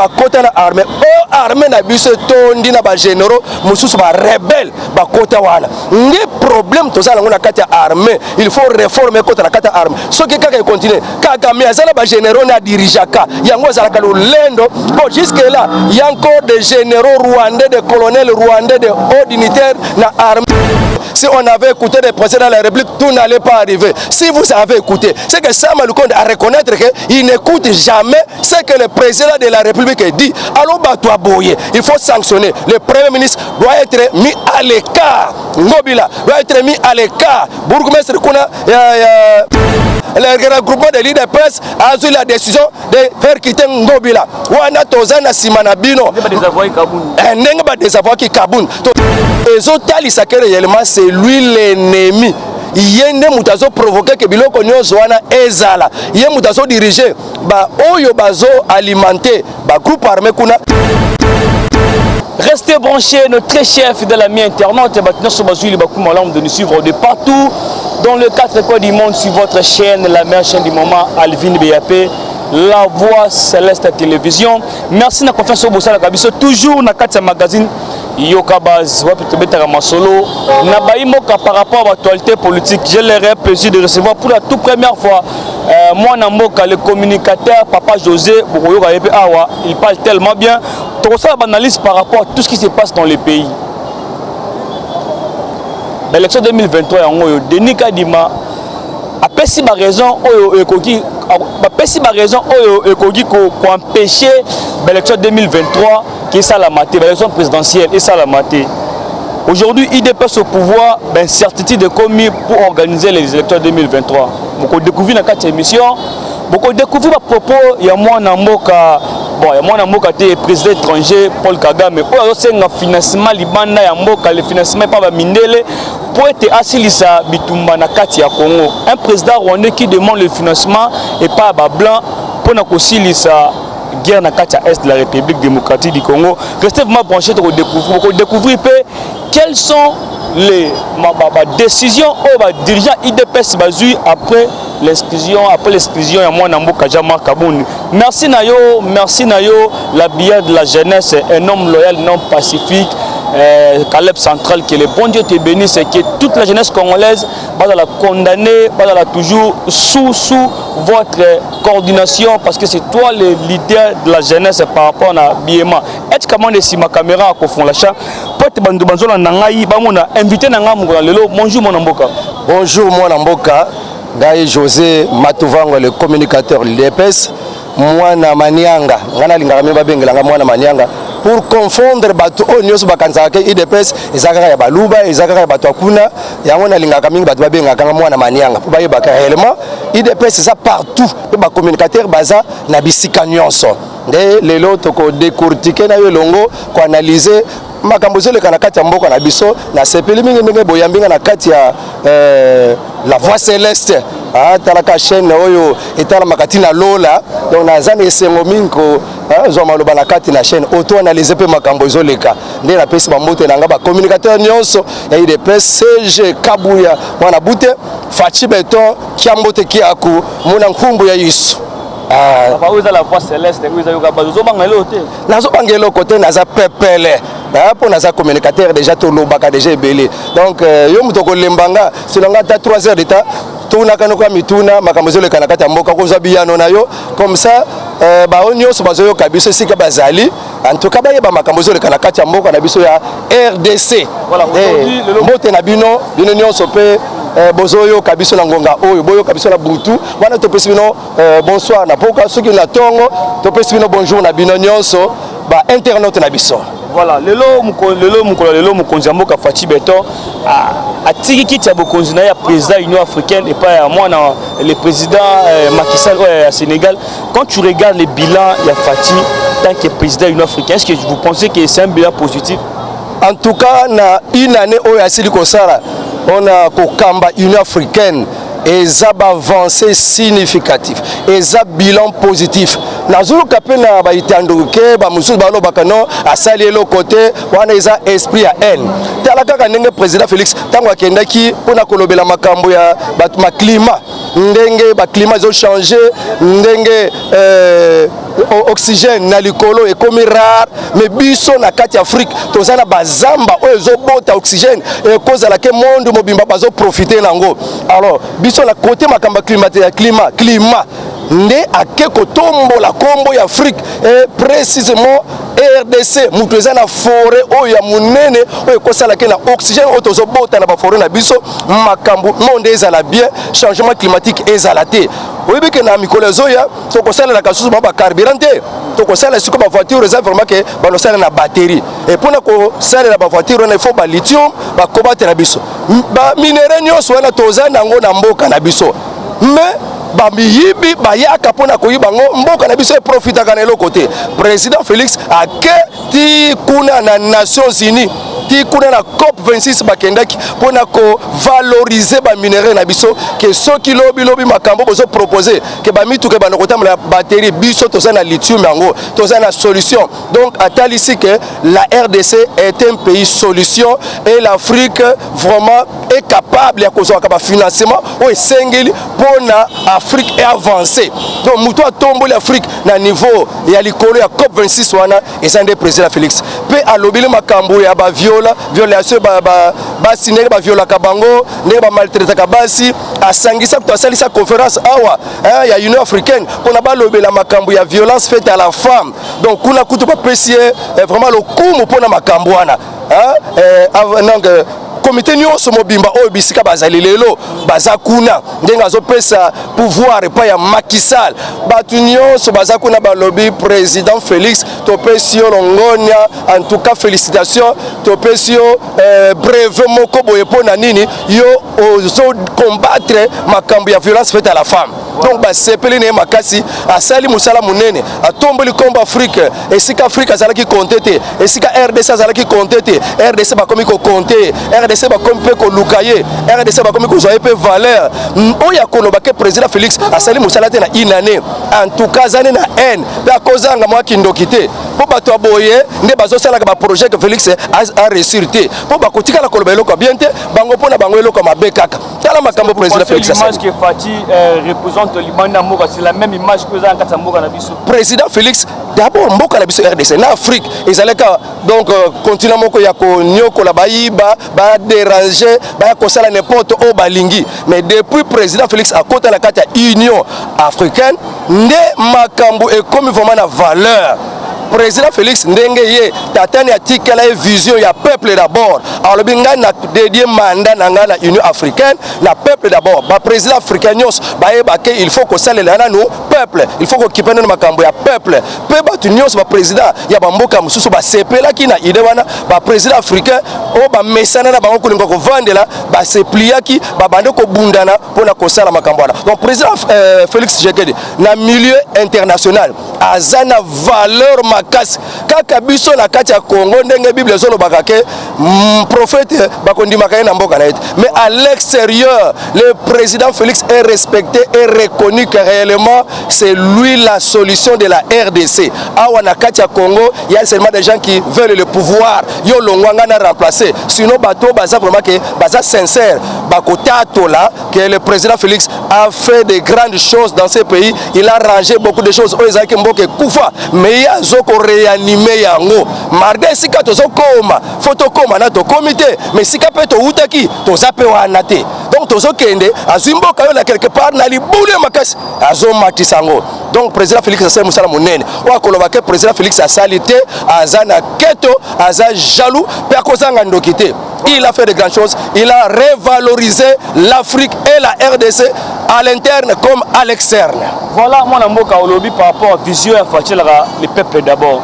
bakota na armée o armée na biso tondi na ba généraux mususu ba rebelle bakota wana ngi problème tozala ngona kati ya armée il faut réformer kota na kati ya armée soki kaka continue kaka mais azala ba généraux na dirijaka yango azala ka lendo bon jusque là il y a encore des généraux rwandais des colonels rwandais des hauts dignitaires na armée. Si on avait écouté le président de la République, tout n'allait pas arriver. Si vous avez écouté, c'est que Sama Lukonde a reconnaître qu'il n'écoute jamais ce que le président de la République dit. Alors, il faut sanctionner. Le Premier ministre doit être mis à l'écart. Ngobila doit être mis à l'écart. Bourgmestre Kuna, le regroupement des leaders de presse a eu la décision de faire quitter Ngobila. Wana Tozana Simanabino. Un des avoirs qui Kaboun. Les autres, c'est lui l'ennemi. Yende mutazo provoquer que biloko nyonso wana ezala. Yende mutazo diriger ba oyo bazo alimenter ba groupe armé kuna. Restez branchés, nos très chers fidèles amis internautes, de nous suivre de partout dans le 4 coins du monde sur votre chaîne, la meilleure chaîne du moment, Alvin BAP, la voix céleste télévision. Merci de la confiance au Bossala Kabiso, toujours dans le magazine Yokabaz, Masolo, Nabaïmoka par rapport à l'actualité politique. J'ai le plaisir de recevoir pour la toute première fois moi Namboka, le communicateur Papa José, il parle tellement bien. Ça analyse par rapport à tout ce qui se passe dans les pays. L'élection 2023, Denis Kadima a péci ma raison pour empêcher l'élection 2023 qui est ça la maté, l'élection présidentielle et ça la maté. Aujourd'hui, IDPS au pouvoir, certitude de commis pour organiser les élections 2023. Beaucoup découvert dans cette émission, beaucoup découvert à propos, il y a moi Namboka. Bon, il y a mon président étranger Paul Kagame. Il y a un financement libanda, le financement pas mindele pour être assis à Bitumba na kati ya Congo. Un président rwandais qui demande le financement et pas à blanc pour na kosili sa guerre na kati ya est de la République démocratique du Congo. Restez vraiment branchés pour découvrir quelles sont les décisions aux dirigeants IDPS basés après l'exclusion à moi Namboka Jamar Kaboun. Merci Nayo, l'habillage de la jeunesse, un homme loyal, un homme pacifique, Caleb Central, que le bon Dieu te bénisse, c'est que toute la jeunesse congolaise va la condamner, va toujours sous votre coordination, parce que c'est toi le leader de la jeunesse par rapport à l'habillement. Est-ce que si ma caméra a fond l'achat, peut-être invité bonjour mon Namboka. Bonjour mon Namboka. Gaï José Matouvango, le communicateur de l'EPS, moi na Manianga, moi na Manianga, pour confondre bato onyos bakanzake IDPS, ezakaka ya baluba, ezakaka ya bato akuna, yango na lingaka mingi bato babenga kanga moi na Manianga. Pour baye baka réellement, IDPS c'est ça partout, ba communicateur baza na bisika nyonso. Nde lelo toko décortiquer na yo longo ko analyser makambo zele kana kati ya mboka na biso na sepeli mingi mingi boyambinga na kati ya la voix céleste talaka chaîne oyo etala makati na lola donc nazana esengo mingi ko zo maloba na kati na chaîne auto analyser pe makambo zoleka nde na pesi ba mbote nanga ba communicateur nyonso ya IDPS CG Kabuya mwana bute Fachi Beton kiambote kiaku muna nkumbu ya Yesu. La voix céleste, nazo bangelo côté naza pepele pour naza communicateur déjà tout lobaka déjà belé donc yo mutoko lembanga silanga ta 3 heures d'état tuna kanoka mituna makamozole kana kata mboka ko zabiyano na yo comme ça ba onyo so bazoyo kabiso sika bazali en tout cas ba yeba makamozole kana kata mboka na biso ya RDC voilà mbote na bino nyonso pe bozoyo kabiso na ngonga oyo boyo kabiso na butu wana to pesi bino bonsoir na poka soki na tongo to pesi bino bonjour na bino nyonso ba internaute na biso. Voilà, lelo mukonzi mboka Fachi Beton a tiki kiti ya bokonzi na ya président Union africaine et pas moi na le président Macky Sall au Sénégal. Quand tu regardes le bilan ya Fachi tant que président Union africaine, est-ce que vous pensez que c'est un bilan positif? En tout cas na une année au asili kosala on a kokamba Union africaine et ça va avancer significatif et ça bilan positif nazulu kapena ba itanduke ba mususu ba lobaka no asali le côté wana eza esprit ya haine talaka kanenge président Félix tango akendaki pona kolobela makambo ya ma climat ndenge ba climat zo changer ndenge oxygène na likolo ekomi rare mais biso na kati Afrique tozana bazamba oyo ezobota oxygène ekozala ke monde mobimba bazo profiter nango. Alors biso na côté makamba climat nde ake kotombola kombo ya Afrique et précisément RDC mutu eza na forêt oyo ya munene oyo ekosala ke na oxygène oyo tozobota na baforêt na biso makambo monde ezala bien changement climatique ezala te. oyebi ke na mikolo ezoya tokosalelaka susu bacarburant te tokosala siko bavoiture eza vraiment ke banosala na batterie et mpona kosalela bavoiture wana il faut lithium bakobate na biso baminere nyonso wana toza nango na mboka na biso mais bamiyibi bayaka mpona koyiba ngo mboka na biso eprofitaka na eloko te. Président Félix ake ti kuna na Nations Unies ti kuna na COP 26 bakendaki mpona kovalorize baminere na biso ke soki lobi makambo bozo propose ke bamituke bana kotambola batterie biso toza na lithium yango toza na solution. Donc atalisi ke la RDC est un pays solution et l'Afrique vraiment est capable ya kozwaka ba financement o esengeli mpona Afrique est avancée. Donc muto atomboli Afrique na niveau ya likolo ya COP 26 wana ezande président Félix pe alobili makambo ya ba violation basi ndenge baviolaka bango ndenge bamaltraitaka basi asangisa kuto asalisa conférence awa ya Union africaine mpona balobela makambo ya violence faite à la femme. Donc kuna kutu bapesi vraiment lokumu mpona makambo wana donc comité nyonso mobimba oyo bisika bazali lelo baza kuna ndenge azopesa pouvoir epai ya Macky Sall batu nyonso baza kuna balobi président Félix topesi yo longonia en tout cas félicitations topesi yo brevet moko boye mpona nini yo ozo combattre makambo ya violence faite à la femme. Donc basepeli ne makasi asali musala munene atomboli kombo Afrique esika Afrique azalaki compter te esika RDC azalaki compter te RDC bakomi ko compter RDC bakomi pe ko lukaye RDC bakomi ko zoye pe valeur oya koloba ke président Félix asali musala te na inane en tout cas zane na haine ba kozanga mwa kindokite po bato aboye nde bazosala ka ba projet que Félix a réussir te po bakotika la koloba eloko bien te bango pona bango eloko mabe kaka tala makambo président Félix l'image que Fati représente Limana Moka, c'est la même image que ça en Katsamboka na biso. Président Félix d'abord Mboka na biso RDC na Afrique ezaleka donc continent moko ya ko nyoko la bayiba ba déranger ba kosala n'importe au balingi mais depuis président Félix a kota la kata Union africaine nde makambo et comme vraiment na valeur. Président Félix ndenge ye tatani atikela vision ya peuple d'abord alors binga na dédié mandat na ngala Union africaine la peuple d'abord ba président africain nyos ba yebake il faut que salela na nous peuple il faut que kipende na makambo ya peuple pe batu nyos ba président ya ba mboka mususu ba sepela kina ide wana ba président africain o ba mesana na bango kulinga ko vandela ba sepliaki ba bande ko bundana pona ko sala makambo wana. Donc président Félix Tshisekedi na milieu international azana valeur makasi kaka biso na kati ya Congo ndenge Bible zolobaka ke prophète bakondimaka na mboka na ete mais à l'extérieur le président Félix est respecté et reconnu que réellement c'est lui la solution de la RDC. Awa na kati ya Congo il y a seulement des gens qui veulent le pouvoir yo longwanga na remplacer sinon bato baza vraiment que baza sincère bakotato là que le président Félix a fait de grandes choses dans ce pays. Il a rangé beaucoup de choses oyezaki mboka kufa mais ya zoko réanimer yango marde sika tozokoma photokoma na to comité mais sika pe to utaki to zape wana te donc tozokende azimboka yo na quelque part na libule makasi azomatisango. Donc président Félix asali musala munene wa koloba ke président Félix asali te azana keto aza jaloux pe akozanga ndokite. Il a fait de grandes choses, il a révalorisé l'Afrique et la RDC à l'interne comme à l'externe. Voilà mon amour Kaolobi par rapport à vision et à le peuple d'abord.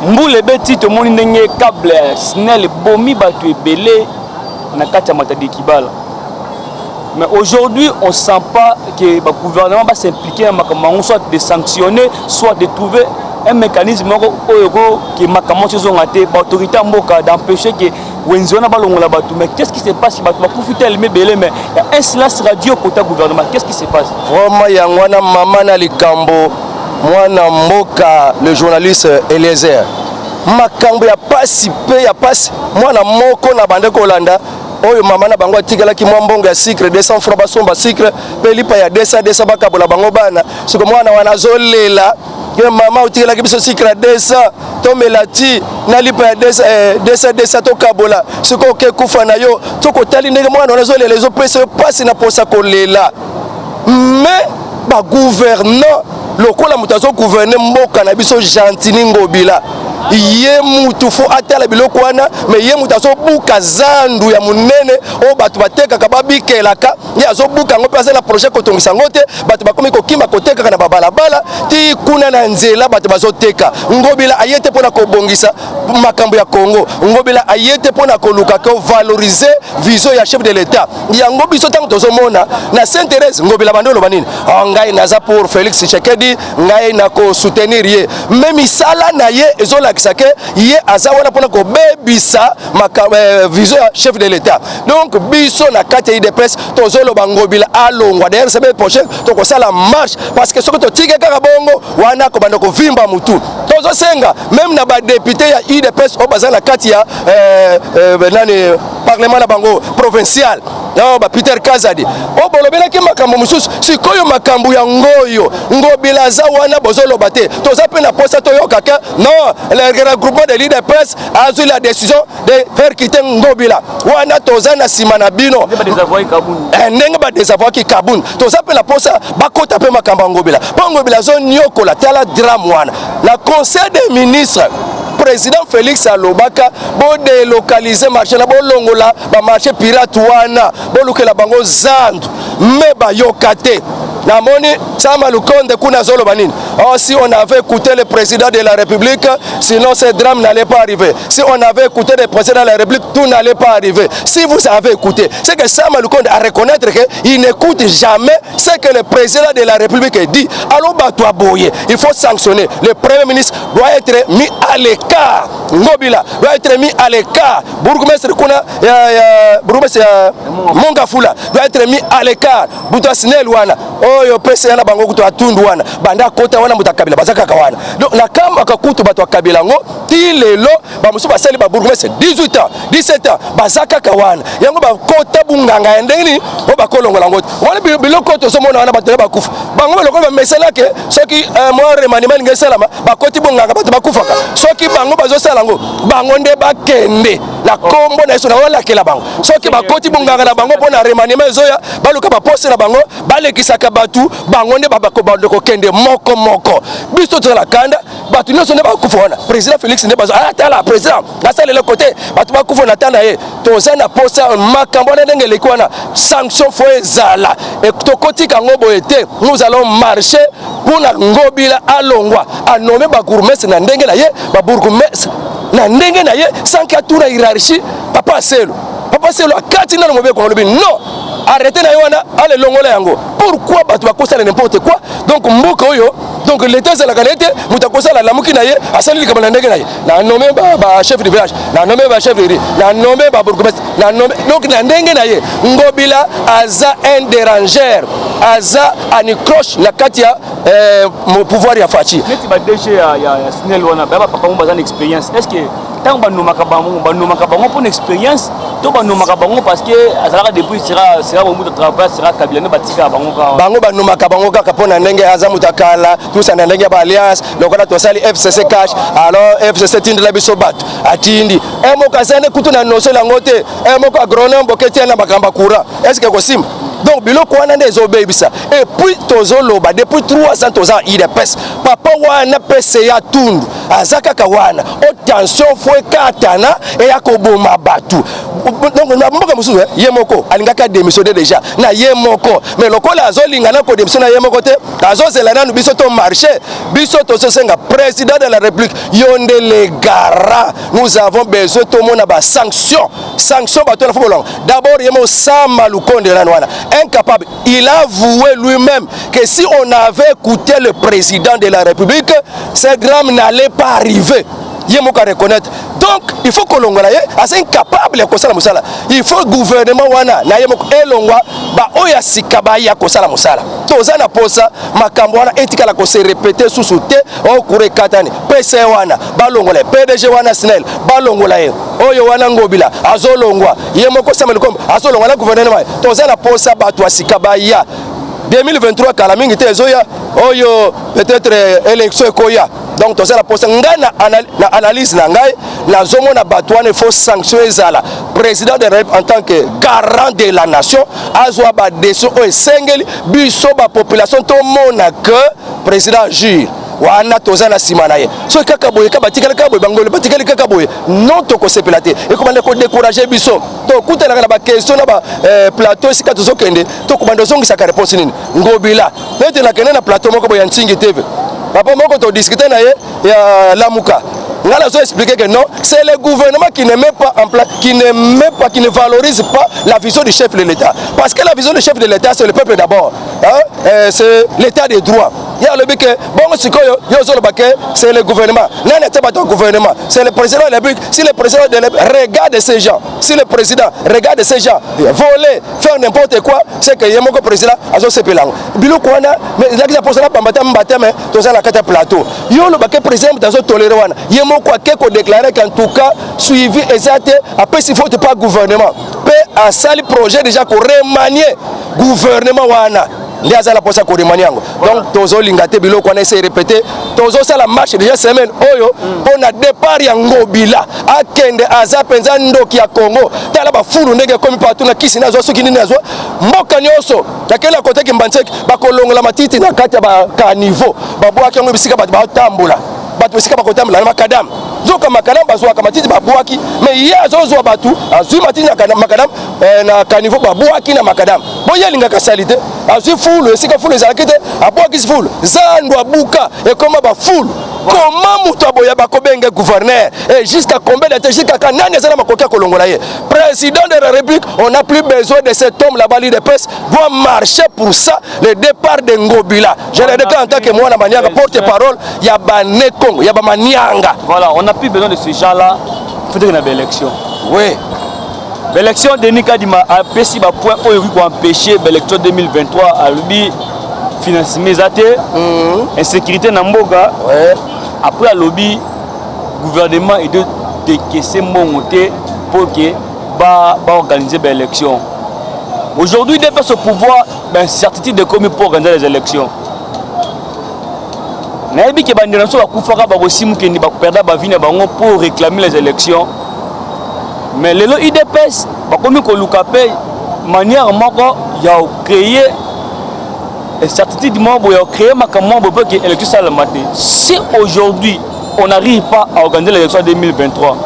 Mboule beti to moni ndenge câble snel bomi batu ebele na kati ya matadi kibala. Mais aujourd'hui, on ne sent pas que le gouvernement va s'impliquer dans soit de sanctionner, soit de trouver un mécanisme qui est l'autorité d'empêcher que Wenzona balongola batu. Mais qu'est-ce qui se passe? Il va profiter de l'MBL, mais il y a un silence radio pour le gouvernement. Qu'est-ce qui se passe? Vraiment, il y a un maman Likambo, moi Mboka, le journaliste Eliezer. Makambo ya pasi pe ya pasi moi na moko na bande kolanda oyo mama na bango atikalaki mwa mbongo ya sucre 200 francs basomba sucre pe lipa ya 200 bakabola bango bana siko mwana wana zolela ke mama atikalaki biso sucre 200 tomela ti na lipa ya 200 tokabola siko ke kufa na yo tokotali ndenge mwana wana zolela ezopesa yo pasi na posa kolela mais ba gouvernant lokola mutu azogouverner mboka na biso Gentini Ngobila ye mutu fo atala biloko wana me ye mutu azobuka zandu ya munene o batu batekaka babikelaka ye azobuka ngo pe azala projet kotongisa ngo te batu bakomi kokima kotekaka na babalabala ti kuna na nzela batu bazoteka Ngobila ayete mpona kobongisa makambo ya Congo Ngobila ayete mpona koluka ko valoriser vision ya chef de l'état yango biso tango tozomona na Saint-Thérèse Ngobila bandolo banini ngai naza pour Félix Tshisekedi ngai nako soutenir ye même isala na ye ezola kisake ye azawana pona ko bebisa vision ya chef de l'état donc biso na kati ya IDPS tozolo bangobila alongwa d'ailleurs semaine prochaine to ko sala marche parce que soko to tike kaka bongo wana ko banda ko vimba mutu tozo senga même na ba député ya IDPS o bazala kati ya nani parlement na bango provincial non ba Peter Kazadi o bolobela ki makambo mususu sikoyo makambo ya ngoyo Ngobila za wana bozolo bate toza pe na posa to yokaka non le regroupement de l'IDPS a pris la décision de faire quitter Ngobila wana toza na sima na bino ndenge ba désavouer ki Kabun toza pe la posa bakota pe makambo Ngobila Ngobila zo nyokola tala drame wana la conseil des ministres président Félix Alobaka bo délocaliser marché na bo longola ba marché pirate wana bo lukela bango zandu me ba yokate na moni Sama Lukonde kuna zolo banini. Oh, si on avait écouté le président de la République, sinon ce drame n'allait pas arriver. Si on avait écouté le président de la République, tout n'allait pas arriver. Si vous avez écouté, c'est que Sama Lukonde a reconnaître qu'il n'écoute jamais ce que le président de la République dit. Alors, il faut sanctionner. Le Premier ministre doit être mis à l'écart. Ngobila doit être mis à l'écart. Bourgmestre Kuna, Mongafula doit être mis à l'écart. Boutasinel Wana, oh, yo pese yana bango kutu atundu wana. Banda kota wana mutakabila, bazaka kawana. Donc, la kama kakutu batu kabila ngo, ti lelo, ba musu basali ba bourgmestre 18 ans, 17 ans, bazaka kawana. Yango ba kota bunganga endengini, o ba kolongo lango. Wana biloko to somona wana batu ba kufa. Bango lokolo ba mesela ke, soki mo remaniement ngeselama, ba koti bunganga batu ba kufaka. Soki bango bazo sala ngo, bango nde ba kende. La kombo na eso na wala kela bango. Soki ba koti bunganga na bango pona remaniement zoya, baluka ba poste na bango, balekisaka batu, bango nde ba ko kende moko moko. Biso to la kanda, batu nyonso nde ba kufa wana. Président Félix nde bazo atala président, na sala le côté, batu ba kufa na tanda ye. Toza na poste makambo na ndenge lekwana, sanction fo ezala. Et to koti kango boete, nous allons marcher pour na Ngobila alongwa, a nommer ba gourmestre na ndenge na ye, ba bourgmestre na ndenge na ye sans qu'il y ait toute la hiérarchie. Papa Selo akati na mobe ko lobi non, arrêtez na yona ale longola yango. Pourquoi batu bakosa n'importe quoi? Donc mboka oyo, donc l'état c'est la galette, mutakosa la lamuki na ye, asali kama na ndenge na ye. Na nommé ba chef de village, na nommé ba chef de riz, na nommé ba bourgmestre, na nommé donc na ndenge na ye. Ngobila aza un dérangeur, aza anicroche na kati ya pouvoir ya fachi. Neti ba DG ya Snell wana ba papa mo bazana expérience. Est-ce que tant ba nomaka bango pour une expérience, to ba nomaka bango parce que azala depuis sera au bout de travail sera kabila ne batika bango ba nomaka bango kaka pona ndenge aza mutakala tout ça na ndenge ba alliance lokola to sali FCC cash alors FCC tindi la biso bat atindi mo kazane kutu na noso la ngote mo ko agronome boketi na bakamba courant est-ce que kosim donc biloko wana nde ezobebisa et puis tozoloba depuis 300 toza IDPS papa wana pese ya tundu azaka kawana o tension foi katana et yakoboma batu donc na mboka musu yemoko alingaka démissionner déjà na yemoko mais lokola azolinga na ko démissionner yemoko te azozela nanu biso to marché biso to senga président de la République yonde les gara nous avons besoin tout monde na ba sanction bato na fobolong d'abord yemo Sama Lukonde wana incapable. Il a avoué lui-même que si on avait écouté le président de la République, ce drame n'allait pas arriver. il faut reconnaître. Donc il faut que l'on soit incapable de faire ça. Il faut le gouvernement wana na yemoko elongwa ba oya sikaba ya kosala musala. Toza na posa makambo wana etika la ko se répéter sous te o kure katani. PC wana balongola PDG wana SNEL balongola ye. Oyo wana ngobila azolongwa yemoko samelikom azolongwa na gouvernement. Toza na posa ba to sikaba ya 2023 kala mingi te ezoya oyo peut-être élection ekoya. Donc tout ça la poste ngana na analyse na ngai la zomo na batouane faut sanctionner zala président de la République en tant que garant de la nation azwa ba décision o sengeli biso ba population to mona que président jure wana toza na simana ye so kaka boye ka batikala ka boye bangolo batikala kaka boye non to ko sepelate et comment ko décourager biso to kutela na ba question na ba plateau sika to zokende to ko bando zongi sa réponse nini ngobila peut-être na kena na plateau moko boya ntingi TV papa moko to discuter na ye ya Lamuka ngala zo expliquer que non c'est le gouvernement qui ne met pas en place qui ne valorise pas la vision du chef de l'État parce que la vision du chef de l'État c'est le peuple d'abord hein? C'est l'état des droits il y a le que bon sikoyo yozo le c'est le gouvernement nana te pas ton gouvernement c'est le président de la République si le président de la regarde ces gens si le président regarde ces gens voler faire n'importe quoi c'est que yemoko président azo sepelango bilo kwana mais la qui pose la pambata mbata mais to ça la kata plateau yo le baké président tazo tolérer wana yemoko akeko déclarer qu'en tout cas suivi exact après s'il faut pas gouvernement peut à sali projet déjà ko remanier gouvernement wana liaza la posa ko remaniango donc tozo lingate bilo ko na essayer répéter tozo ça la marche déjà semaine oyo pona départ ya ngobila akende aza penza ndoki ya Congo tala ba fulu ndenge komi partout na kisi nazo soki nini nazo mboka nyoso takela côté kimbansek ba kolongola matiti na kati ba ka niveau babwa kango bisika ba tambola batu bisika ba kotambola na makadam zoka makadam bazwa ka matiti babwaki mais ya zozo batu azui matiti na makadam na ka niveau babwaki na makadam boya linga ka salite azui fulu esika fulu ezalaki te abwaki fulu zando abuka et comment ba fulu comment muto aboya bakobenge gouverneur et jusqu'à combien de temps jusqu'à quand nani ezala makoka kolongola ye président de la République on n'a plus besoin de cet homme là-bas de presse doit marcher pour ça le départ de Ngobila je le déclare en tant que moi na manianga porte-parole ya banekong ya ba manianga voilà on n'a plus besoin de ces gens là faut dire une élection oui l'élection de Nikadima a pesi ba point oyo ko empêcher l'élection 2023 à lui financement zate insécurité na mboka ouais après le lobby gouvernement et de décaisser monter pour que va organiser des élections. Aujourd'hui, il dépasse au pouvoir certitude de commis pour organiser les élections. Naïbi que bandiraso va koufara ba aussi mukendi ba perdre ba vie na bango pour réclamer les élections. Mais le IDPS ba komi ko lukape manière moko ya créer et certitude membre ya créer makambo pour que l'élection soit la maté. Si aujourd'hui on n'arrive pas à organiser l'élection 2023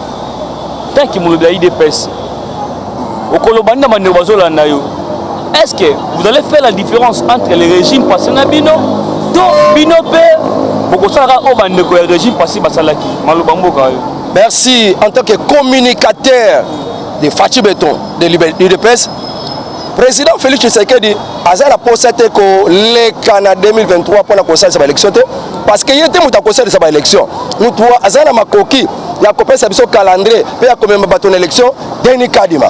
tant que mon IDPS au kolobanda mande bazola na yo est-ce que vous allez faire la différence entre les régimes passés na bino to bino pe boko sara o bande ko régime passé basalaki maloba mboka yo. Merci en tant que communicateur de Fachi Beton de l'IDPS. Président Félix Tshisekedi a la possibilité que les Canadiens 2023 pour la conseil de l'élection parce qu'il y a des conseil de l'élection. Nous trois azana makoki ya kopé sa biso calendrier pe ya komema baton élection Denis Kadima.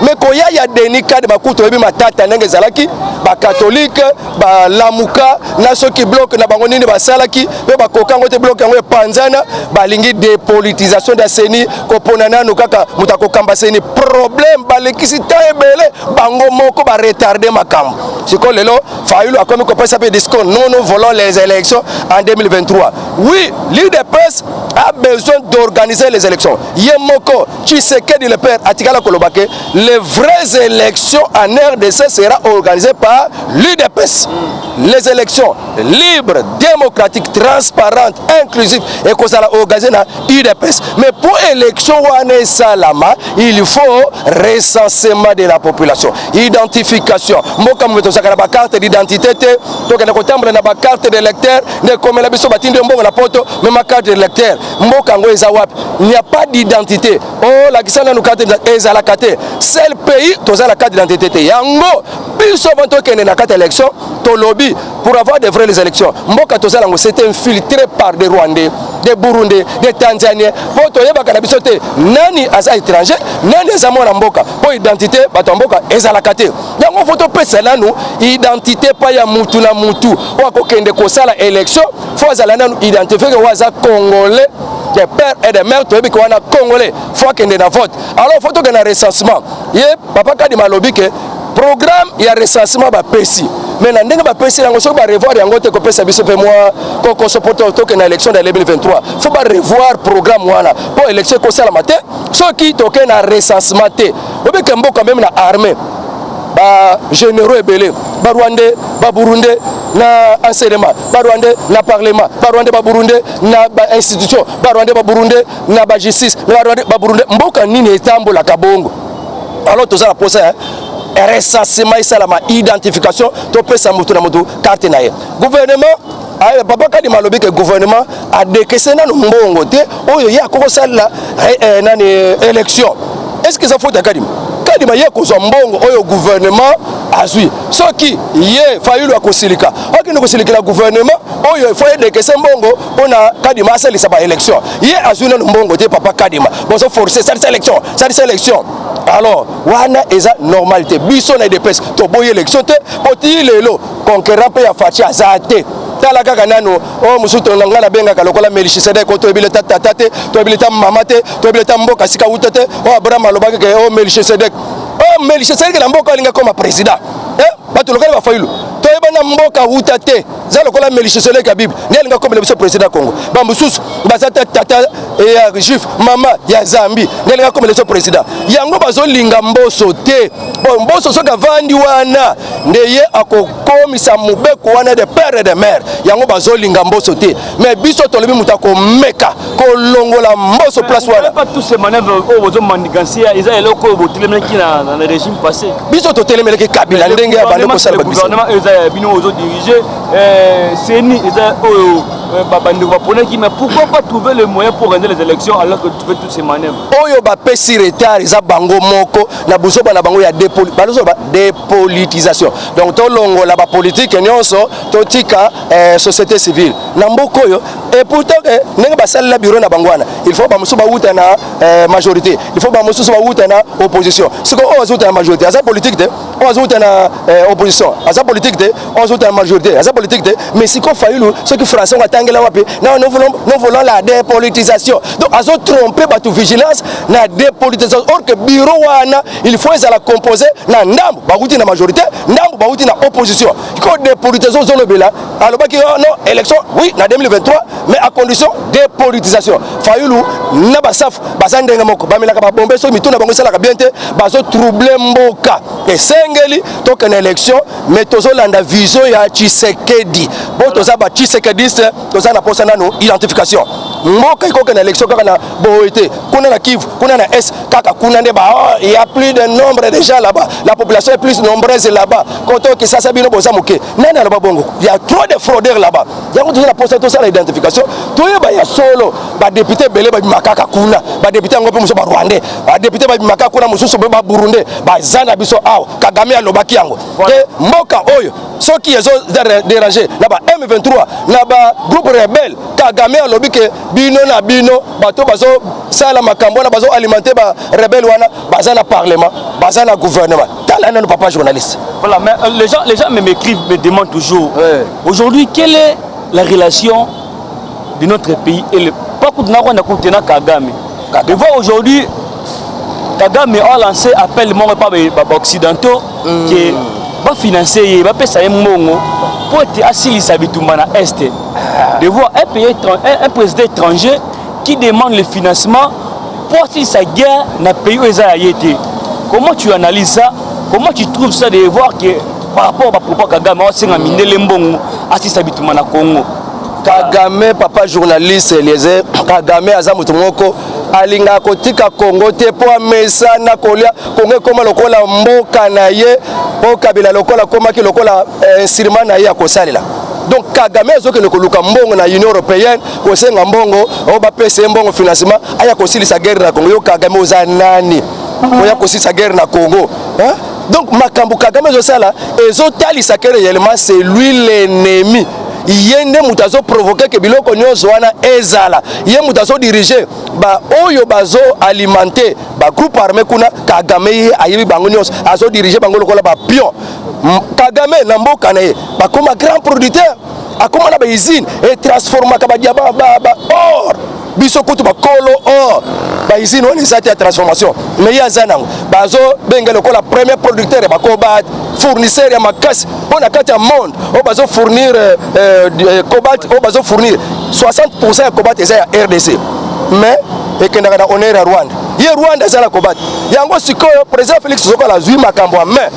Mais quand il y a Denis Kadima kuto ebi matata ndenge zalaki ba catholique ba lamuka na soki bloc na bango nini ba salaki pe ba kokango te bloc yango panzana ba lingi dépolitisation de seni ko ponana no kaka mutako kamba seni problème ba lekisi taebele bango moko ba retarder makambo siko lelo fayulu akomi ko pesa pe discours nous voulons les élections en 2023 oui l'IDPS a besoin d'organiser les élections yemoko Tshisekedi le père atikala kolobake les vraies élections en RDC sera organisées par l'UDPS. Les élections libres, démocratiques, transparentes, inclusives et qu'on s'est organisé dans l'UDPS. Mais pour l'élection Salama, il faut recensement de la population, identification. Moi, comme je suis la carte d'identité, donc la carte d'électeur, comme la biso batinde mbongo la poto, mais ma carte d'électeur. Il n'y a pas d'identité. Oh, la kisana nous carte ezalakate. seul pays toza la carte d'identité yango biso avant to kende na carte élection to lobby pour avoir de vraies élections mboka toza lango c'était infiltré par des Rwandais, des Burundais, des Tanzaniens pour to yeba kana biso te nani asa étranger nani asa mwana mboka pour identité bato mboka ezala kate yango photo pesa nanu identité pa ya mutu na mutu wako kende ko sala élection faut azala nanu identifier que waza congolais des pères et des mères toyebi ko wana congolais faut kende na vote alors faut to kende na recensement ye papa Kadima lobi ke programme ya recensement ba pesi mais na ndenge ba pesi yango so ba revoir yango te ko pesa biso pe moi ko sopoto to kende na élection de 2023 faut ba revoir programme wana pour élection ko sala matin ceux qui toke na recensement te obi ke mboka même na armée ba généraux ebele ba Rwandais ba Burundais na enseignement ba Rwandais na parlement ba Rwandais ba Burundais na ba institution ba Rwandais ba Burundais na ba justice ba Rwandais ba Burundais mboka nini etambola kabongo alors tout ça la pose recensement ça la identification to pesa mutu na mutu carte na ye gouvernement papa Kadima lobi que gouvernement a décaissé na mbongo te oyo ya ko sala nani élection est-ce que ça faut Kadima Kadima ye ko mbongo oyo gouvernement azui soki ye Fayulu akosilika okino kosilika la gouvernement oyo faut décaisser mbongo pona Kadima asalisa ba élection ye azui na mbongo te papa Kadima bozo forcer cette élection alors wana eza normalité biso na dépêche to boye élection te poti lelo conquérant pe ya fachi azate tala kaka nano o musuto ngala benga kalokola Melchisedek ko to ebile tata te to ebile tam mama te to ebile tam mboka sika utete o Abraham alobaki ke o Melchisedek na mboka linga comme président bato lokala ba Fayulu to ebana mboka utate za lokola Melchisedek ya Bible ni linga comme le président Congo ba mususu bazata tata ya juif mama ya Zambi ni linga comme le président yango bazo linga mboso te bon mboso soka vandi wana ndeye akokomisa mubeko wana de père et de mère yango bazo linga mboso te mais biso tolobi mutako meka ko longola mboso place wana pas tous ces manœuvres au bozo mandigansia ils a eloko boteleme qui dans le régime passé biso to telemele ke Kabila ndenge ya bande ko sala le gouvernement ils bino ozo diriger CENI ils mais pourquoi pas trouver le moyen pour gagner les élections alors que tu fais toutes ces manœuvres oyo ba pesi retard ils a bango moko na buso bana bango ya dépolitisation donc to longo la ba politique nyonso to tika société civile na mboko yo et pourtant ndenge ba sala la bureau na bangwana il faut ba muso ba uta na majorité il faut ba muso ba uta na opposition siko o azuta na majorité asa politique de o azuta na opposition asa politique de o azuta na majorité asa politique de mais siko Fayulu ce qui français non, nous voulons la dépolitisation. Donc, ils ont trompé la vigilance, la dépolitisation. Or que bureau, il faut la composer dans la majorité, dans la opposition. Il faut dépolitisation zone bela. Alors, non, élection, oui, en 2023, mais à condition de dépolitisation. Fayulu, n'a pas saf, bazande ngamoko, bamela ka bombe so mituna bango sala ka biente, bazo troubler mboka. Et sengeli, donc une élection, mais tozo landa vision ya Tshisekedi. Bon, toza ba Tshisekediste, toza na posa nano identification. Mboka iko na élection kaka na boete, kuna na Kivu, kuna na S, kaka kuna ne ba, il y a plus de nombre de gens là-bas. La population est plus nombreuse là-bas. Quand on ça sabino boza moké. Nana na bongo. Il y a trop de fraudeurs là-bas. Yango toza na posa toza na identification. Toyeba ya solo, ba député belé ba makaka kuna, ba député ngope muso ba Rwandais, ba député ba makaka kuna mususu ba Burundais, ba zana biso aw, Kagame alobaki yango. Te mboka oyo, ceux qui sont dérangés là-bas M23, là-bas groupe rebelle, Kagame alobi ke bino na bino, bato bazo sala makambo na bazo alimenter ba rebelle wana, bazana parlement, bazana gouvernement. Talana no papa journaliste. Voilà, mais les gens m'écrivent, me demandent toujours. Ouais. Aujourd'hui, quelle est la relation de notre pays et le peuple de Narwanda contenant Kagame? De voir aujourd'hui Kagame a lancé appel mon pas les occidentaux qui va financer, va payer ça pour être assis à Bitumana Est. De voir un président étranger qui demande le financement pour assis sa guerre dans le pays où il a été. Comment tu analyses ça? Comment tu trouves ça de voir que par rapport à propos Kagame, on s'est amené les mbongo assis à Bitumana Congo? Kagame, papa journaliste, Eliezer, Kagame azamutumoko alinga kotika Congo te po mesa na kolia Congo koma lokola mboka na ye po Kabila lokola koma ki lokola instrument na ye akosalela. Donc Kagame azoke le koluka mbongo na Union européenne ko senga mbongo o ba pese mbongo financement aya kosilisa guerre na Congo yo Kagame oza nani oya kosisa guerre na Congo, hein? Donc makambo Kagame zosala ezotalisa que réellement c'est lui l'ennemi. Yende mutazo provoquer que biloko nyonso wana ezala. Ye mutazo diriger ba oyo bazo alimenter ba groupe armé kuna Kagame ye ayebi bango nyonso azo diriger bango lokola ba pion. Kagame na mboka na ye ba comme grand producteur akoma na ba usine et transforma ka ba diaba ba or biso kutu ba kolo or ba usine on ezati ya transformation mais ya zanango bazo benga lokola premier producteur ba ko ba fournisseur ya makasi on a kati ya monde on bazo fournir cobalt on bazo fournir 60% ya cobalt eza ya RDC mais ekendaka na honneur ya Rwanda ye Rwanda eza la cobalt yango sikoyo président Félix Tshisekedi zui makambo ya main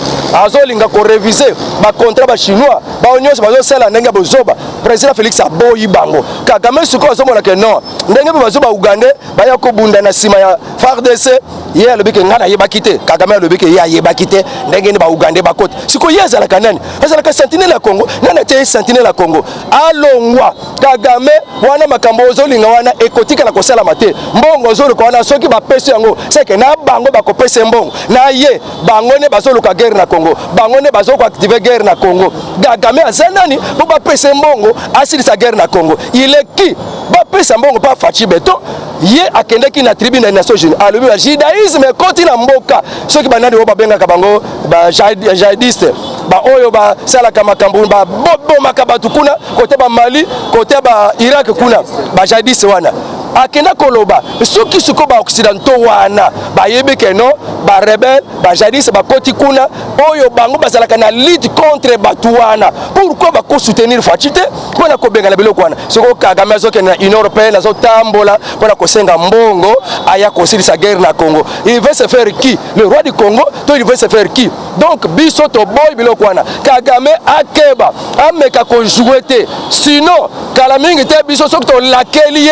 azolinga ko réviser ba contrat ba chinois ba nyonso bazo sala ndenge bozoba président Félix aboyi bango Kagame sikoyo azomona ke non ndenge bazoba Uganda baya ko bunda na sima ya FARDC ye alobi ke ngana yebaki te Kagame alobi ke ya yebaki te ndenge ni ba Uganda bakota sikoyo ye azala kanani azala ka sentinelle ya Congo nana te sentinelle ya Congo alongwa Kagame wana makambo ozolinga wana ekotika na kosala mate mbongo zolo ko wana soki ba pesi yango c'est que na bango ba ko pesa mbongo na ye bango ne bazoluka guerre na Congo bango ne bazoko activer guerre na Congo Kagame azanani bo ba pesa mbongo asili sa guerre na Congo il est qui ba pesa mbongo pa Fachi Beton ye akendeki na tribune des Nations Unies alobi ba judaïsme koti na mboka soki banani bo ba benga ka bango ba jihadiste ba oyo ba sala kama makambo ba bobo makabatu kuna kote ba Mali kote ba Irak kuna ba jihadiste wana akenda koloba soki suko ba occidentaux wana ba yebe ke non ba rebelle ba jadis ba koti kuna oyo bango bazalaka na lutte contre batuana pourquoi ba ko soutenir Fachite pona ko benga na biloko wana soko Kagame azoke na Union européenne azotambola pona ko senga mbongo aya ko silisa guerre na Congo il veut se faire qui le roi du Congo to il veut se faire qui donc biso to boy biloko wana Kagame akeba ameka ko jouer te sinon kala mingi te biso soki to lakelie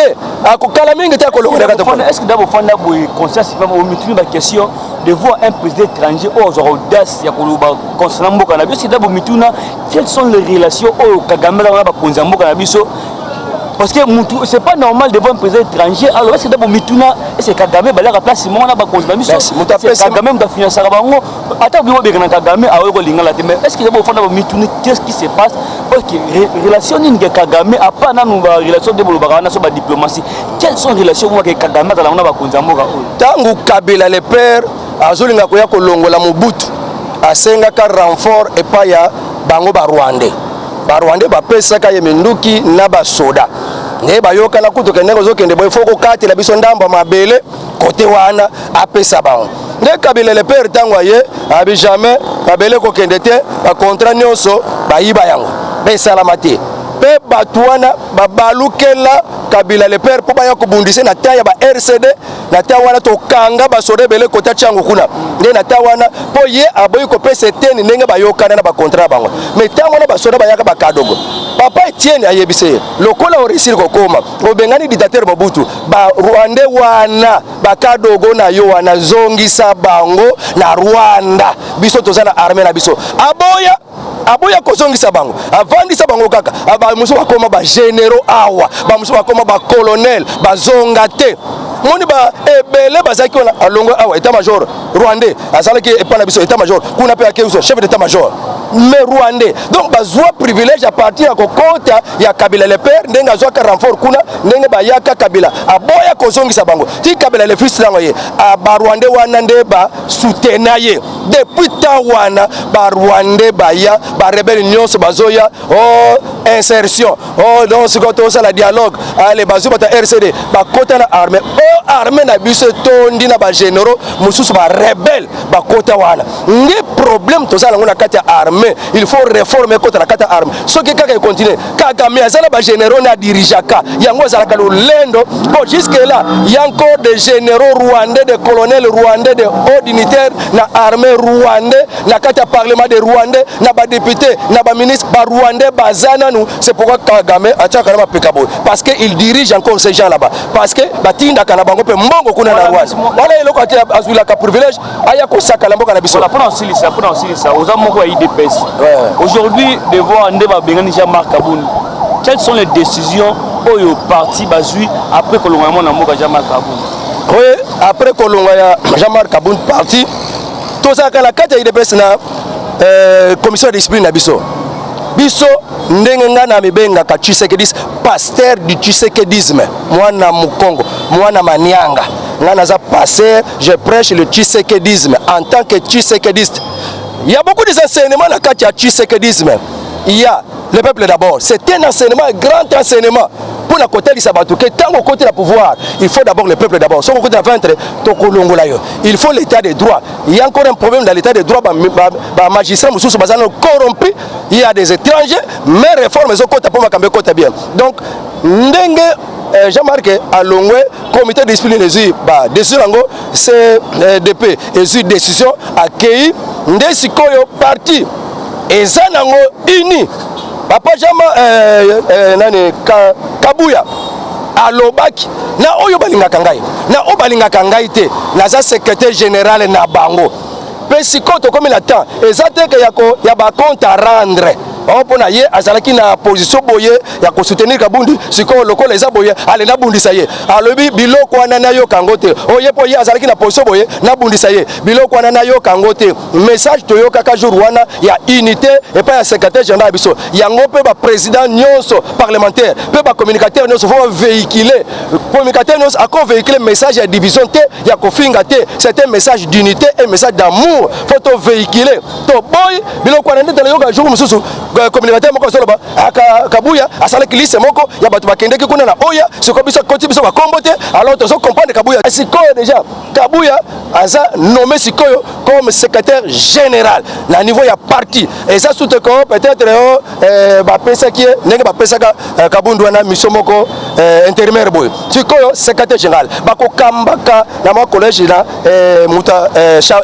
est-ce que d'abord fanda boy conscience vraiment au mituni ba question de voir un président étranger aux audace ya koloba concernant mboka na biso d'abord mituna quelles sont les relations au Kagame la ba konza mboka na biso parce que c'est pas normal de voir un président étranger alors est-ce que d'abord mituna est-ce que Kagame ba la place mon na ba konza biso Kagame da financer bango ata bi obeka na Kagame ayo ko lingala te mais est-ce que d'abord fanda mituni qu'est-ce qui se passe parce que relation ni Kagame a pas na nous relation de bolobaka na so ba diplomatie quelles sont les relations avec Kagame dans la ba konza mboka tangu Kabila le père azolinga koya kolongola Mobutu asenga ka renfort et pas ya bango ba Rwandais ba pesa ka yemenduki na ba soda ne ba yoka na kuto kenengo zokende boy foko kati la biso ndamba mabele côté wana apesa bango ne Kabila le père tangu aye abi jamais babele ko kende te ba contrat nyonso ba yiba yango be salamate pe batuana babalukela Kabila le père po baya ko bundise na taya ba RCD na tawana to kanga ba sore bele kota changu kuna nde na tawana po ye aboyi ko pesa teni ndenge ba yokana na ba contrat bango mais tawana ba sore ba yaka ba kadogo papa Etienne ayebise lokola orisiri ko koma obengani dictateur Mobutu ba Rwanda wana ba kadogo na yo wana zongisa bango na Rwanda biso tozana armée na biso aboya kozongisa bango avandisa bango kaka aba muso bakoma ba généraux awa ba muso bakoma ba colonel bazonga te moni ba ebele bazaki ona alongo awa état major rwandais azalaki epana biso état major kuna pe akezo chef d'état major mais rwandais donc bazwa privilège à partir ya kokota ya Kabila le père ndenga zwa ka renfort kuna ndenge ba yaka Kabila aboya kozongisa bango ti Kabila le fils lango ye ba rwandais wana nde ba soutenaye depuis tawana ba rwandais ba ya ba rebelle nyonso bazoya insertion donc sikoto la dialogue allez bazuba ta RCD ba kota na armée armée na biso tondi na ba généraux mususu ba rebelle ba kota wana ngi problème tozala ngona kati ya armée il faut réformer kota na kati ya armée soki kaka continue Kagame azala ba généraux na dirigeaka yango azala ka lendo bon jusque là il y a encore des généraux rwandais des colonels rwandais des hauts dignitaires na armée rwandais na kati ya parlement de rwandais na ba député na ba ministre ba rwandais bazana nous c'est pourquoi Kagame ataka na pekabo parce que il dirige encore ces gens là-bas parce que batinda kana bango pe mbongo kuna na Rwanda wala eloko ati azula ka privilège aya ko saka la mboka na biso pour ça aux amoko ya IDPS aujourd'hui de voir ndeba bengani Jean-Marc Kabund quelles sont les décisions au parti bazui après que l'on na mboka Jean-Marc Kabund Oui, après Kolonga, Jean-Marc Kabound parti. Tout ça, quand la carte est dépassée, commission de discipline à Bisso. Bisso, Ndenga na Mibenga, Tshisekedis, pasteur du Tshisekedisme. Moi, na Mukongo, moi, na Manianga. Nanaza pasteur, je prêche le Tshisekedisme en tant que Tshisekediste. Il y a beaucoup d'enseignements dans la carte de Tshisekedisme. Il y a le peuple d'abord. C'est un enseignement, un grand enseignement. Pour la côté du Sabatou, que tant au côté du pouvoir, il faut d'abord le peuple d'abord. Sur le côté de la ventre, il faut l'état des droits. Il y a encore un problème dans l'état des droits. Les magistrats sont corrompus. Il y a des étrangers, mais réformes sont côté bien. Donc, Jean-Marc a longé comité de discipline décision CDP et décision accueilli Ndesikoyo parti et Zanango uni papa Jama nani Kabuya alobaki na oyo balingaka ngai na o balingaka ngai te naza secrétaire général na bango pe sikoto comme la temps ezate ke ya ba compte à rendre on a yé azalaki na position boye ya ko soutenir Kabundi siko lokola eza boye ale na bundisa ye alobi biloko wana na yo kangote oye po ye azalaki na position boye na bundisa ye biloko wana na yo kangote message to yo kaka jour wana ya unité et pas ya secrétaire général biso yango pe ba président nyonso parlementaire pe ba communicateur nyonso faut véhiculer communicateur nyonso ako véhiculer message ya division te ya ko finga te c'est un message d'unité et message d'amour faut to véhiculer to boy biloko wana ndete yo ka jour mususu communicateur moko soloba Kabuya asala kilise moko ya batu bakendeki kuna na oya siko biso koti biso ba kombote alors to so comprendre Kabuya sikoyo déjà Kabuya aza nommé sikoyo comme secrétaire général na niveau ya parti et ça tout que peut-être ba pesa qui nenge ba pesa Kabundu na mission moko intérimaire boy sikoyo secrétaire général ba ko kambaka na ma collège na muta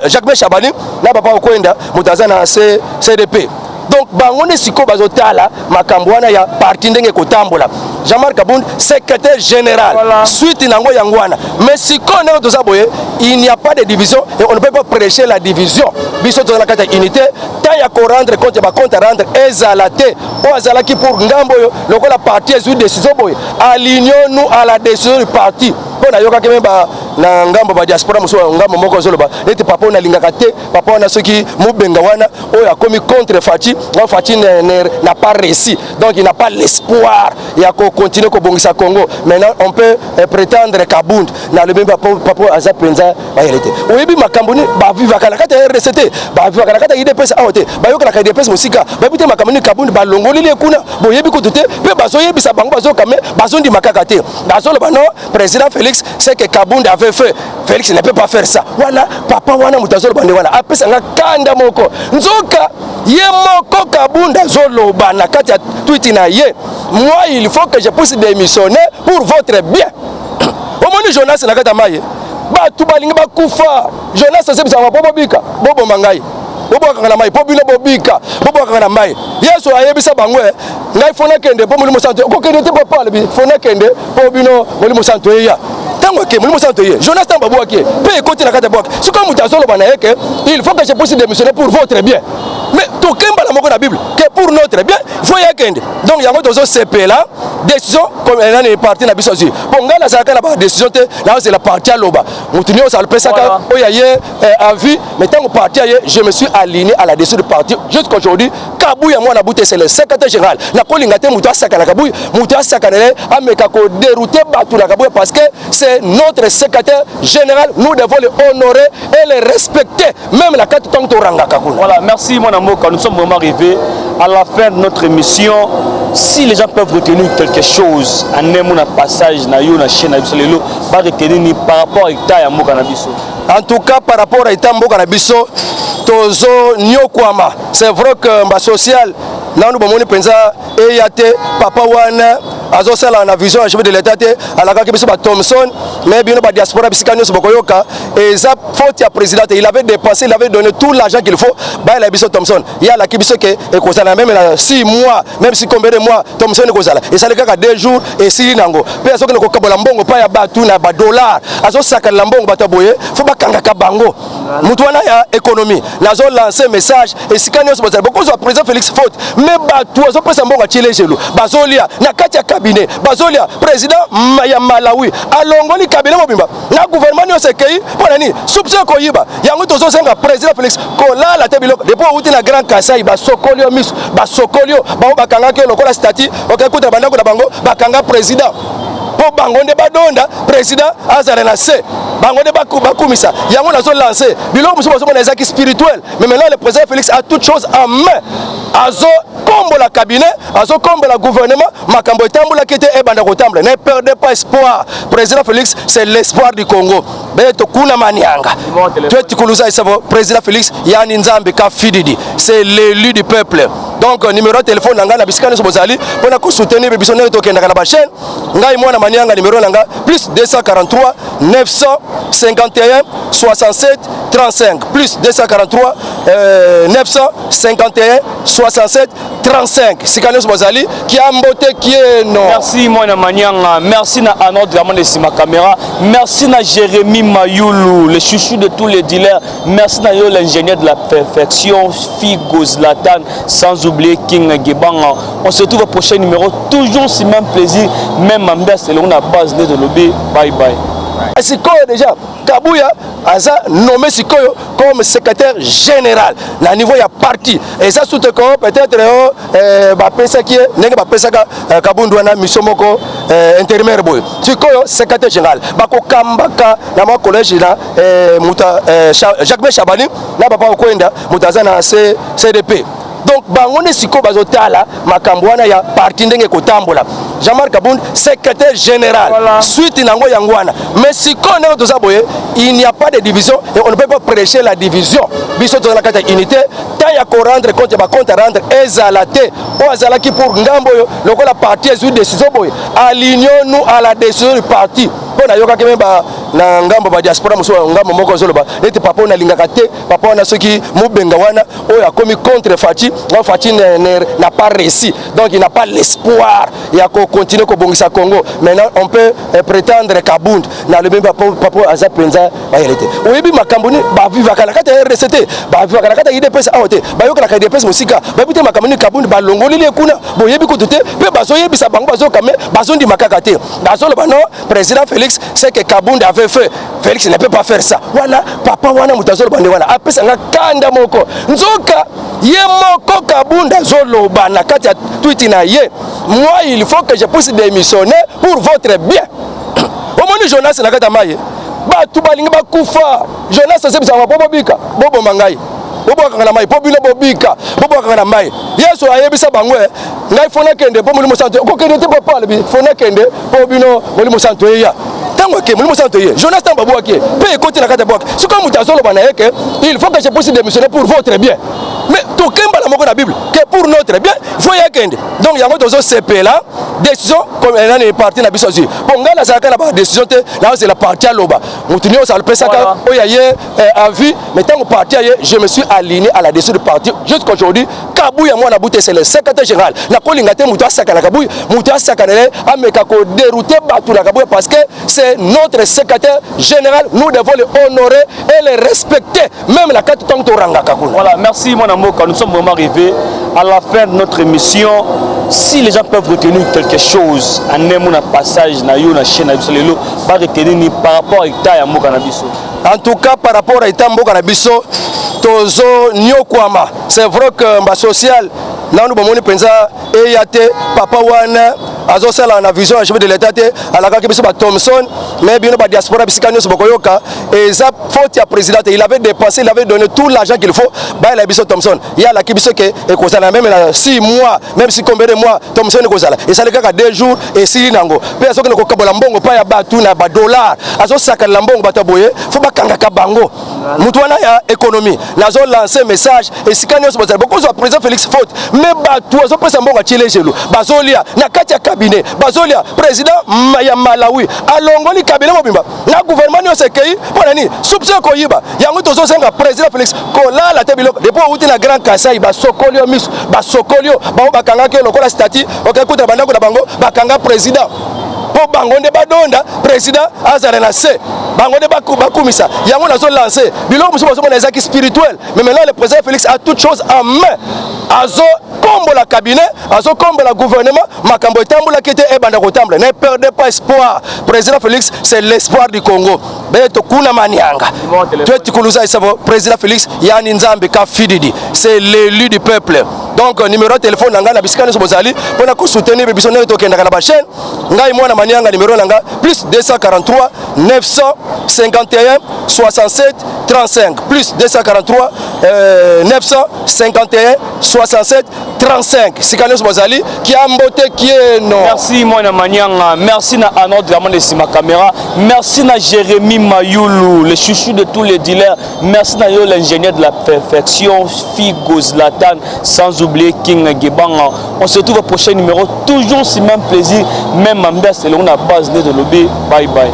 Jacques Chabani na papa okwenda mutaza na CDP. Donc bangone siko bazotala makambo wana ya parti ndenge kotambola Jean-Marc Kabound secrétaire général voilà. Suite nango yangwana mais siko ndenge tozaboye il n'y a pas de division et on ne peut pas prêcher la division biso to la kata unité ta ya ko rendre compte ba compte rendre ezalate o azalaki pour ngambo yo lokola parti est une décision boye alignons-nous à la décision du parti pona yoka kemba na ngambo ba diaspora muso ngambo moko zoloba neti papa na lingaka te papa na soki mubenga wana o akomi contre Fati Fati n'a pas réussi donc il n'a pas l'espoir il y a qu'on continue au Bongisa Congo maintenant on peut prétendre Kabound na le même papa aza penza ba yelete oyebi makamboni ba viva kala kata RCT ba viva kala kata IDPS aote ba yoka kala IDPS musika ba bité makamboni Kabound ba longoli le kuna boyebi kutute pe bazo yebi sa bango bazo kame bazo ndi makaka te bazo le bano président Félix c'est que Kabound avait fait Félix ne peut pas faire ça voilà papa wana mutazo le bande wana apesa nga kanda moko nzoka ye moko Kabunda zoloba na kati ya tweet na ye moi il faut que je puisse démissionner pour votre bien au moins Jonas na kati maye ba tu balinga ba kufa Jonas c'est bisa bobo bika bobo mangai bobo kanga mai pobino bobika bobo kanga mai yeso ayebisa bangwe ngai fona kende po mulimo santo ko kende te papa le fona kende pobino mulimo santo ya tango ke mulimo santo ye Jonas tamba boake pe côté na kati boake c'est comme mutazo loba na yeke il faut que je puisse démissionner pour votre bien mais tout kemba la moko na Bible que pour notre bien il faut yakende donc yango tozo CP là décision comme on est parti na biso aussi pour ngala ça la décision te là c'est la partie à loba mutuni o ça le pesa ka o ya ye avis mais tant que parti je me suis aligné à la décision du parti jusqu'aujourd'hui Kabuya moi na bouté c'est le secrétaire général na kolinga te mutu asaka na Kabuya mutu asaka na ameka ko dérouter batu na Kabuya parce que c'est notre secrétaire général nous devons le honorer et le respecter même la carte tant to ranga kakuna. Voilà, merci mon amour, quand nous sommes vraiment arrivés à la fin de notre émission. Si les gens peuvent retenir quelque chose en un passage na yo na chaîne na biso lelo ba retenir ni par rapport à état ya mboka na biso. En tout cas par rapport à état mboka na biso tozo nyokwama c'est vrai que ba social nanu bomoni penza e yate papa wana azosala na vision ya chef de l'état te alaka ke biso ba Thomson mais bino ba diaspora bisika nyoso bokoyoka et ça faute ya président il avait dépensé il avait donné tout l'argent qu'il faut ba la biso Thomson ya la kibiso ke e kozala même na 6 mois même si combien de mois Thomson kozala et ça le kaka 2 jours et si nango pe asoki na kokabola mbongo pa ya batu na ba dollar azosaka la mbongo bataboye faut ba kanga ka bango mutu wana ya économie nazo lancer message et sikani nyoso bozala beaucoup président Félix faute mais batu azopesa mbongo chile jelo bazolia na kati ya cabinet bazolia président ya Malawi alongoli cabinet mobimba na gouvernement yo sekei pona ni soupçon ko yiba yango tozo senga président Félix kolala te biloko depuis outi na Grand Kasai basokolio misu basokolio ba bakanga ke lokola statut okakuta bandako na bango bakanga président po bango nde badonda président azala na se bango nde bakumisa yango nazo lancer biloko muso bazo mona ezaki spirituel mais maintenant le président Félix a toute chose en main azo combo la cabinet azo combo la gouvernement makambo etambola kete ebanda kotambola ne perdez pas espoir président Félix c'est l'espoir du Congo beto kuna manianga tu tikuluza isavo président Félix yani nzambe ka fididi c'est l'élu du peuple donc numéro de téléphone nanga na bisikani sobozali pona ko soutenir biso ne to kenda kana ba chaîne ngai mwana manianga numéro nanga plus 243 951 67 35 plus 243 951 67 35 sikani sobozali qui a mbote qui est non. Merci mwana manianga, merci na Arnaud Draman de Sima Caméra, merci na Jérémy Mayoulou, le chouchou de tous les dealers, merci na yo l'ingénieur de la perfection, Figo Zlatan, sans oublier King Gebanga. On se retrouve au prochain numéro, toujours si même plaisir, même ambiance, c'est la base de l'obé. Bye bye. Sikoyo déjà, Kabouya a nommé Sikoyo comme secrétaire général. Na niveau il y a parti. Et ça sous peut-être Bapesa qui est n'est pas Bapesa Kabundouana Misomoko intérimaire boy. Sikoyo secrétaire général. Bako Kambaka na ma collège là Muta Jacques Chabani na papa Okwenda Mutaza na CDP. Donc bangone siko bazotala makambwana ya parti ndenge kotambola Jean-Marc Kabound secrétaire général voilà. Suite nango yangwana mais siko ndenge tozaboye il n'y a pas de division et on ne peut pas prêcher la division biso tozala kata unité ta ya ko rendre compte ba compte rendre ezalate o azala ki pour ngambo yo lokola parti ezui décision boye alignons-nous à la décision du parti pona yoka keme ba na ngambo ba diaspora muso ngambo moko zoloba ete papa na lingaka te papa na soki mubenga wana o ya komi contre Fati Fati n'a pas réussi donc il n'a pas l'espoir il y a qu'on continue ko bongisa Congo maintenant on peut prétendre Kabound na le même papa aza penza ba yelete oyebi makamboni ba viva kala kata RCT ba viva kala kata IDPS aote ba yoka kala IDPS musika ba bute makamboni Kabound ba longoli le kuna bo yebi ko tute pe bazo yebi sa bango bazo kame bazo ndi makaka te bazo le bano président Félix c'est que Kabound avait fait Félix ne peut pas faire ça wana papa wana mutazo bande wana apesa nga kanda moko nzoka ye moko Kabunda zoloba na kati ya tweet na ye moi il faut que je puisse démissionner pour votre bien omoni Jonas na kati ya maye batu balingi bakufa Jonas asebisa bobo bika bobo mangai bobo kanga mai po bino bobika bobo kanga mai Yesu ayebisa bangwe ngai fona kende po mulimo santo ko kende te papa le fona kende po bino mulimo santo ya tango ke mulimo santo ye Jonas tamba boake pe côté na kati ya boake c'est comme mutazolo bana yeke il faut que je puisse démissionner pour votre bien mais tout kemba la moko na Bible que pour notre bien il faut y kende donc yango tozo CP là décision comme elle est parti na biso aussi bon ngala saka na ba décision te là c'est la partie à loba mutuni ça le pesaka oyaye avis mais tant que parti je me suis aligné à la décision du parti jusqu'aujourd'hui Kabouya moi na bouté c'est le secrétaire général na kolinga te mutu asaka na Kabouya mutu asaka na ameka ko dérouter batu na Kabouya parce que c'est notre secrétaire général nous devons le honorer et le respecter même la carte tant toranga kakuna. Voilà, merci mon amour, nous sommes vraiment arrivés à la fin de notre émission. Si les gens peuvent retenir quelque chose en un passage na yo na chaîne na biso lelo ba retenir par rapport à état ya mboka na biso. En tout cas par rapport à état mboka na biso tozo nyokwama c'est vrai que mba social nanu bomoni penza eyate papa wana azosala na vision chef de l'état te alaka biso ba Thomson mais bino ba diaspora bisikano so bokoyoka et ça faute ya président il avait dépensé il avait donné tout l'argent qu'il faut ba la biso Thomson ya la kibiso ke e kozala même la 6 mois même si combien de mois Thomson e kozala et ça le kaka 2 jours et si nango pe asoki ko kabola mbongo pa ya batu na ba dollar azosaka la mbongo bataboye faut ba kanga ka bango mutu wana ya économie nazo lancer message et sikano so bozala beaucoup so président Félix faute mais batu azo pesa mbongo chile jelo bazolia na kati ya cabinet bazolia président ya Malawi alongoli cabinet mobimba na gouvernement yo sekei pona ni soupçon ko yiba yango tozo senga président Félix kolala te biloko depuis outi na Grand Kasai basokolio misu basokolio ba bakanga ke lokola statut okakuta bandako na bango bakanga président po bango nde badonda président azala na se bango de bakumisa yango nazo lancer biloko muso bazo mona ezaki spirituel mais maintenant le président Félix a toute chose en main azo combo la cabinet azo combo la gouvernement makambo etambola kete ebanda kotambola ne perdez pas espoir président Félix c'est l'espoir du Congo beto kuna manianga tu kuluza isavo président Félix yani nzambe ka fididi c'est l'élu du peuple donc numéro de téléphone nanga na bisikani so bozali pona ko soutenir biso ne to kenda na ba chaîne ngai mwana manianga numéro nanga plus 243 951 67 35 plus 243 951 67 35 sikani so bozali qui a mbote qui est non. Merci mwana manianga, merci na Arnaud Dramon de Sima Caméra, merci na Jérémy Mayoulou, le chouchou de tous les dealers, merci na yo l'ingénieur de la perfection, Figo Zlatan, sans oublier King Gebanga. On se retrouve au prochain numéro, toujours si même plaisir, même ambiance, c'est là on a base de lobby. Bye bye.